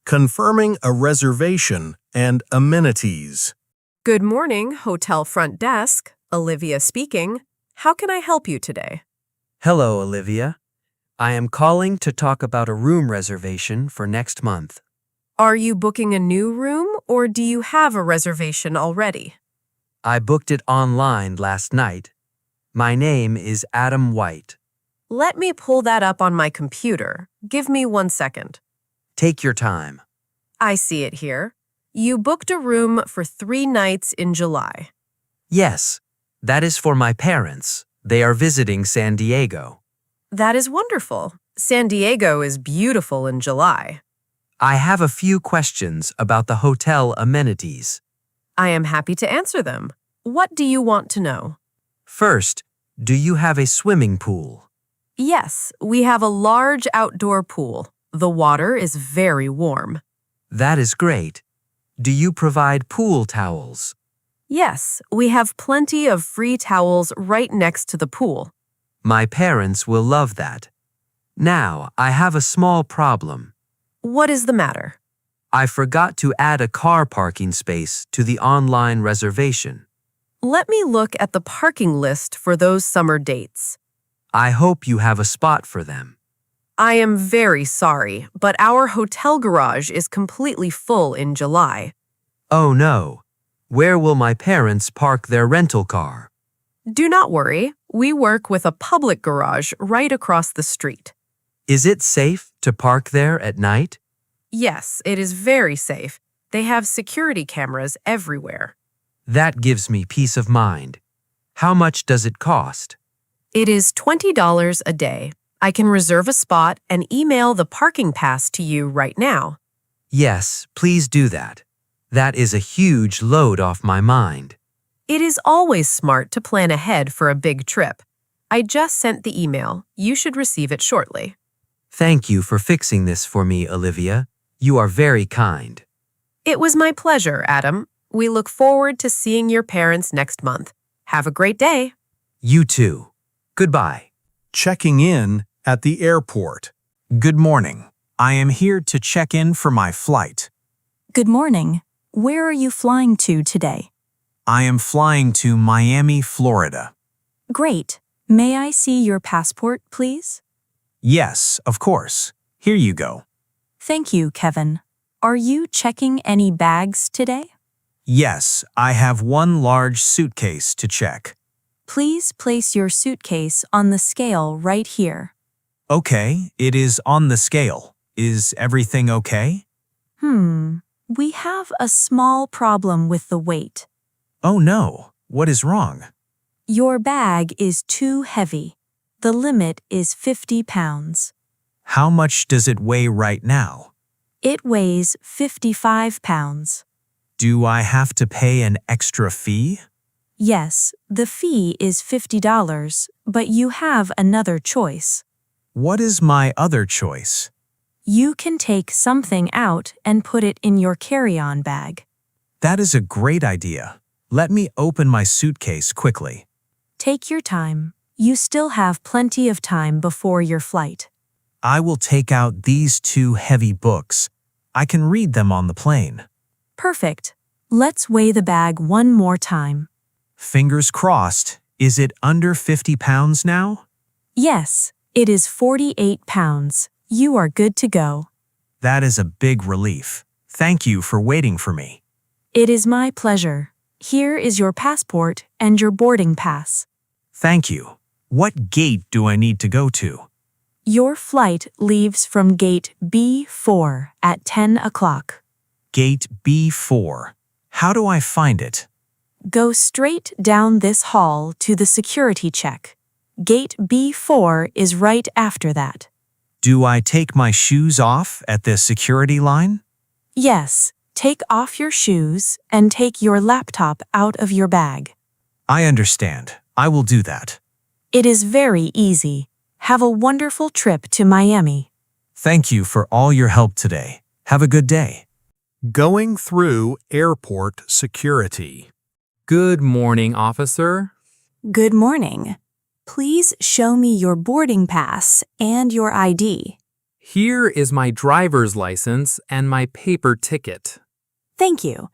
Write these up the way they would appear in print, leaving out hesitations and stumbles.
confirming a reservation and amenities. Good morning, hotel front desk. Olivia speaking. How can I help you today? Hello, Olivia. I am calling to talk about a room reservation for next month. Are you booking a new room or do you have a reservation already? I booked it online last night. My name is Adam White. Let me pull that up on my computer. Give me 1 second. Take your time. I see it here. You booked a room for 3 nights in July. Yes, that is for my parents. They are visiting San Diego. That is wonderful. San Diego is beautiful in July. I have a few questions about the hotel amenities. I am happy to answer them. What do you want to know? First, do you have a swimming pool? Yes, we have a large outdoor pool. The water is very warm. That is great. Do you provide pool towels? Yes, we have plenty of free towels right next to the pool. My parents will love that. Now, I have a small problem. What is the matter? I forgot to add a car parking space to the online reservation. Let me look at the parking list for those summer dates. I hope you have a spot for them. I am very sorry, but our hotel garage is completely full in July. Oh no. Where will my parents park their rental car? Do not worry, we work with a public garage right across the street. Is it safe to park there at night? Yes, it is very safe. They have security cameras everywhere. That gives me peace of mind. How much does it cost? It is $20 a day. I can reserve a spot and email the parking pass to you right now. Yes, please do that. That is a huge load off my mind. It is always smart to plan ahead for a big trip. I just sent the email. You should receive it shortly. Thank you for fixing this for me, Olivia. You are very kind. It was my pleasure, Adam. We look forward to seeing your parents next month. Have a great day. You too. Goodbye. Checking in at the airport. Good morning. I am here to check in for my flight. Good morning. Where are you flying to today? I am flying to Miami, Florida. Great. May I see your passport, please? Yes, of course. Here you go. Thank you, Kevin. Are you checking any bags today? Yes, I have one large suitcase to check. Please place your suitcase on the scale right here. Okay, it is on the scale. Is everything okay? We have a small problem with the weight. Oh no, what is wrong? Your bag is too heavy. The limit is 50 pounds. How much does it weigh right now? It weighs 55 pounds. Do I have to pay an extra fee? Yes, the fee is $50, but you have another choice. What is my other choice? You can take something out and put it in your carry-on bag. That is a great idea. Let me open my suitcase quickly. Take your time. You still have plenty of time before your flight. I will take out these 2 heavy books. I can read them on the plane. Perfect. Let's weigh the bag one more time. Fingers crossed. Is it under 50 pounds now? Yes, it is 48 pounds. You are good to go. That is a big relief. Thank you for waiting for me. It is my pleasure. Here is your passport and your boarding pass. Thank you. What gate do I need to go to? Your flight leaves from gate B4 at 10 o'clock. Gate B4. How do I find it? Go straight down this hall to the security check. Gate B4 is right after that. Do I take my shoes off at the security line? Yes, take off your shoes and take your laptop out of your bag. I understand. I will do that. It is very easy. Have a wonderful trip to Miami. Thank you for all your help today. Have a good day. Going through airport security. Good morning, officer. Good morning. Please show me your boarding pass and your ID. Here is my driver's license and my paper ticket. Thank you.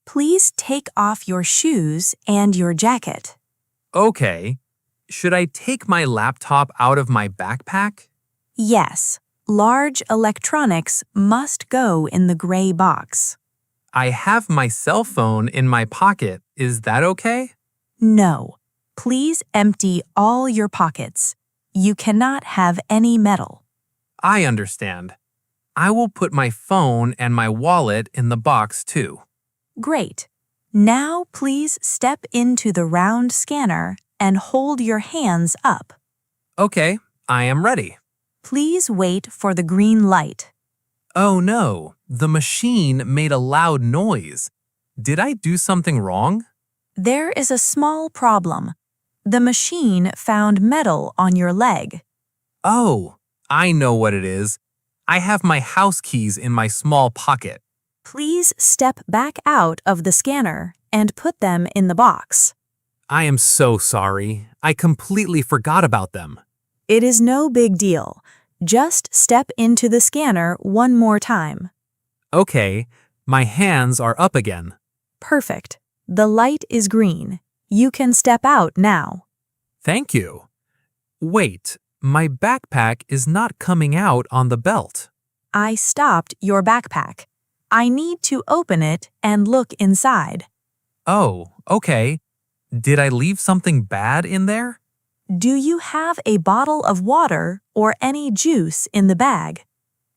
Please take off your shoes and your jacket. Okay. Should I take my laptop out of my backpack? Yes, large electronics must go in the gray box. I have my cell phone in my pocket. Is that okay? No. Please empty all your pockets. You cannot have any metal. I understand. I will put my phone and my wallet in the box too. Great. Now please step into the round scanner and hold your hands up. Okay, I am ready. Please wait for the green light. Oh no, the machine made a loud noise. Did I do something wrong? There is a small problem. The machine found metal on your leg. Oh, I know what it is. I have my house keys in my small pocket. Please step back out of the scanner and put them in the box. I am so sorry. I completely forgot about them. It is no big deal. Just step into the scanner one more time. Okay, my hands are up again. Perfect. The light is green. You can step out now. Thank you. Wait, my backpack is not coming out on the belt. I stopped your backpack. I need to open it and look inside. Oh, okay. Did I leave something bad in there? Do you have a bottle of water or any juice in the bag?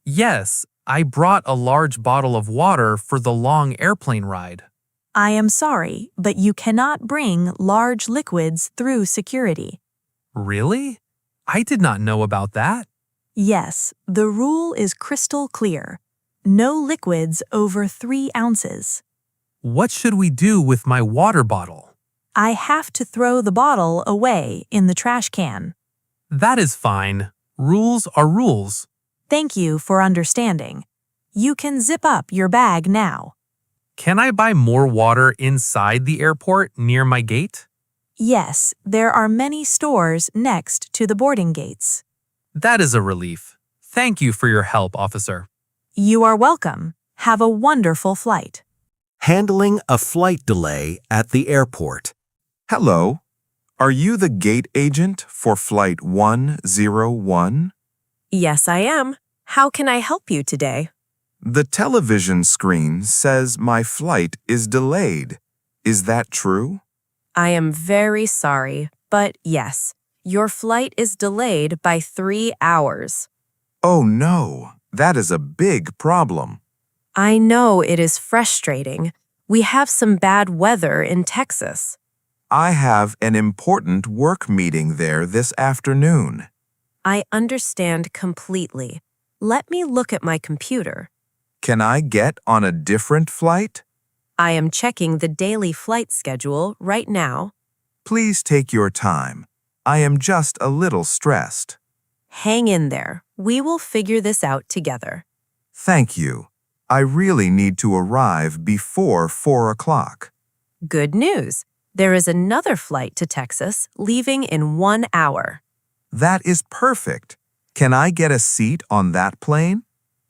Yes, I brought a large bottle of water for the long airplane ride. I am sorry, but you cannot bring large liquids through security. Really? I did not know about that. Yes, the rule is crystal clear. No liquids over 3 ounces. What should we do with my water bottle? I have to throw the bottle away in the trash can. That is fine. Rules are rules. Thank you for understanding. You can zip up your bag now. Can I buy more water inside the airport near my gate? Yes, there are many stores next to the boarding gates. That is a relief. Thank you for your help, officer. You are welcome. Have a wonderful flight. Handling a flight delay at the airport. Hello. Are you the gate agent for Flight 101? Yes, I am. How can I help you today? The television screen says my flight is delayed. Is that true? I am very sorry, but yes, your flight is delayed by 3 hours. Oh no, that is a big problem. I know it is frustrating. We have some bad weather in Texas. I have an important work meeting there this afternoon. I understand completely. Let me look at my computer. Can I get on a different flight? I am checking the daily flight schedule right now. Please take your time. I am just a little stressed. Hang in there. We will figure this out together. Thank you. I really need to arrive before 4 o'clock. Good news. There is another flight to Texas leaving in 1 hour. That is perfect. Can I get a seat on that plane?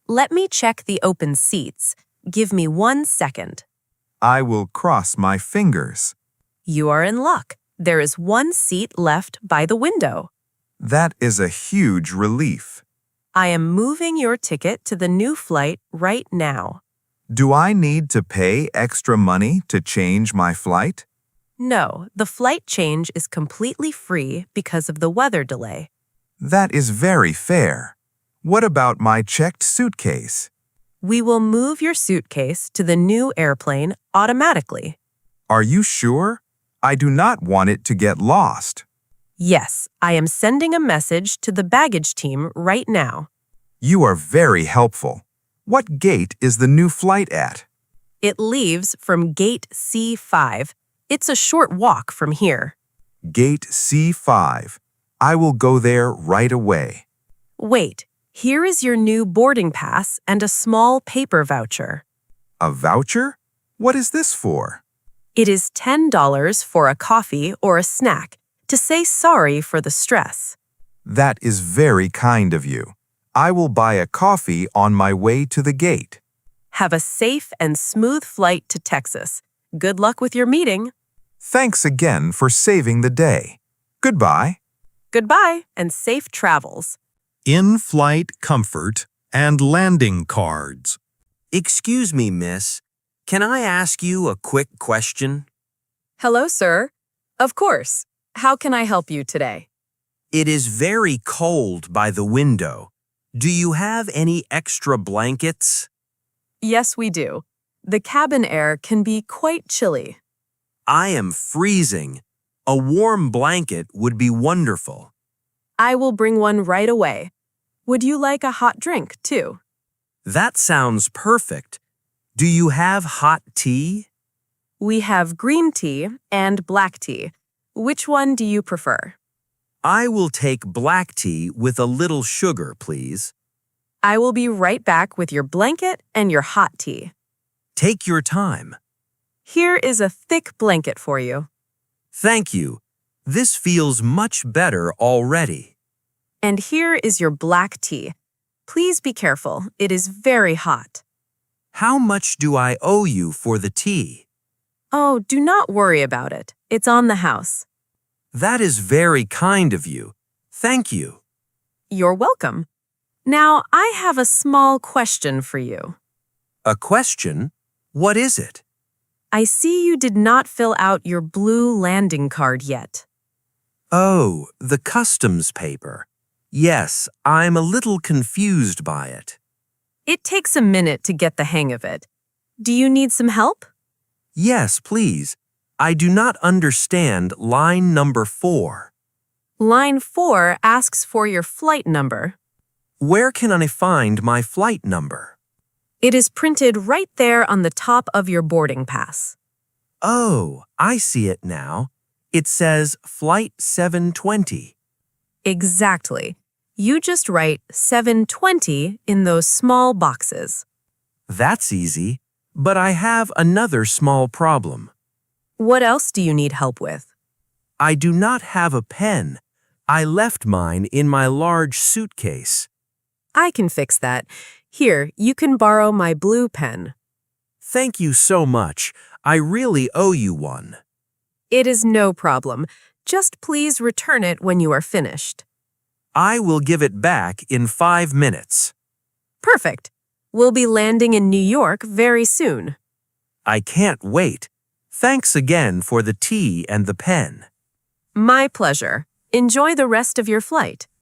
Let me check the open seats. Give me 1 second. I will cross my fingers. You are in luck. There is 1 seat left by the window. That is a huge relief. I am moving your ticket to the new flight right now. Do I need to pay extra money to change my flight? No, the flight change is completely free because of the weather delay. That is very fair. What about my checked suitcase? We will move your suitcase to the new airplane automatically. Are you sure? I do not want it to get lost. Yes, I am sending a message to the baggage team right now. You are very helpful. What gate is the new flight at? It leaves from gate C5. It's a short walk from here. Gate C5. I will go there right away. Wait, here is your new boarding pass and a small paper voucher. A voucher? What is this for? It is $10 for a coffee or a snack to say sorry for the stress. That is very kind of you. I will buy a coffee on my way to the gate. Have a safe and smooth flight to Texas. Good luck with your meeting. Thanks again for saving the day. Goodbye. Goodbye and safe travels. In-flight comfort and landing cards. Excuse me, miss. Can I ask you a quick question? Hello, sir. Of course. How can I help you today? It is very cold by the window. Do you have any extra blankets? Yes, we do. The cabin air can be quite chilly. I am freezing. A warm blanket would be wonderful. I will bring one right away. Would you like a hot drink, too? That sounds perfect. Do you have hot tea? We have green tea and black tea. Which one do you prefer? I will take black tea with a little sugar, please. I will be right back with your blanket and your hot tea. Take your time. Here is a thick blanket for you. Thank you. This feels much better already. And here is your black tea. Please be careful. It is very hot. How much do I owe you for the tea? Oh, do not worry about it. It's on the house. That is very kind of you. Thank you. You're welcome. Now, I have a small question for you. A question? What is it? I see you did not fill out your blue landing card yet. Oh, the customs paper. Yes, I'm a little confused by it. It takes a minute to get the hang of it. Do you need some help? Yes, please. I do not understand line number 4. Line 4 asks for your flight number. Where can I find my flight number? It is printed right there on the top of your boarding pass. Oh, I see it now. It says Flight 720. Exactly. You just write 720 in those small boxes. That's easy, but I have another small problem. What else do you need help with? I do not have a pen. I left mine in my large suitcase. I can fix that. Here, you can borrow my blue pen. Thank you so much. I really owe you one. It is no problem. Just please return it when you are finished. I will give it back in 5 minutes. Perfect. We'll be landing in New York very soon. I can't wait. Thanks again for the tea and the pen. My pleasure. Enjoy the rest of your flight.